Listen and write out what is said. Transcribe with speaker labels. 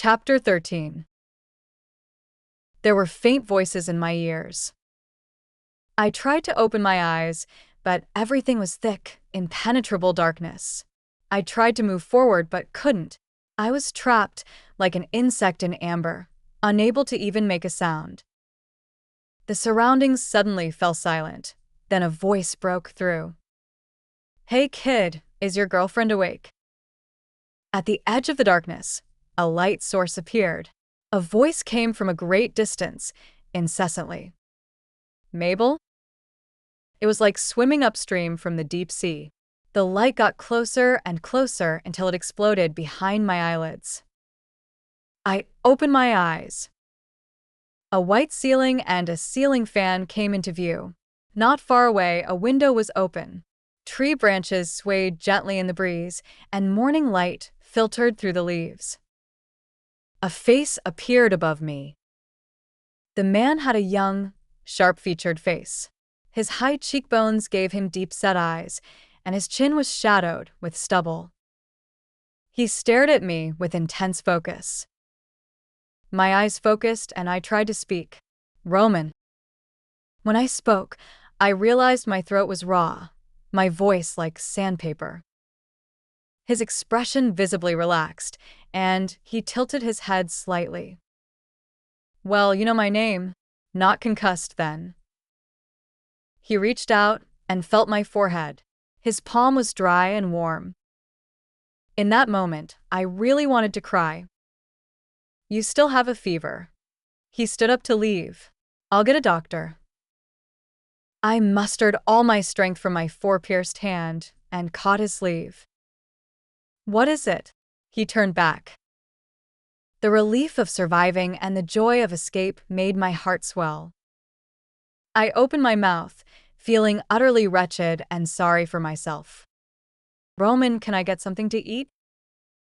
Speaker 1: Chapter 13. There were faint voices in my ears. I tried to open my eyes, but everything was thick, impenetrable darkness. I tried to move forward but couldn't. I was trapped like an insect in amber, unable to even make a sound. The surroundings suddenly fell silent. Then a voice broke through. "Hey kid, is your girlfriend awake?" At the edge of the darkness, a light source appeared. A voice came from a great distance, incessantly. "Mabel?" It was like swimming upstream from the deep sea. The light got closer and closer until it exploded behind my eyelids. I opened my eyes. A white ceiling and a ceiling fan came into view. Not far away, a window was open. Tree branches swayed gently in the breeze, and morning light filtered through the leaves. A face appeared above me. The man had a young, sharp-featured face. His high cheekbones gave him deep-set eyes, and his chin was shadowed with stubble. He stared at me with intense focus. My eyes focused, and I tried to speak. "Roman." When I spoke, I realized my throat was raw, my voice like sandpaper. His expression visibly relaxed, and he tilted his head slightly. "Well, you know my name. Not concussed, then." He reached out and felt my forehead. His palm was dry and warm. In that moment, I really wanted to cry. "You still have a fever." He stood up to leave. "I'll get a doctor." I mustered all my strength from my four-pierced hand and caught his sleeve. "What is it?" He turned back. The relief of surviving and the joy of escape made my heart swell. I opened my mouth, feeling utterly wretched and sorry for myself. "Roman, can I get something to eat?"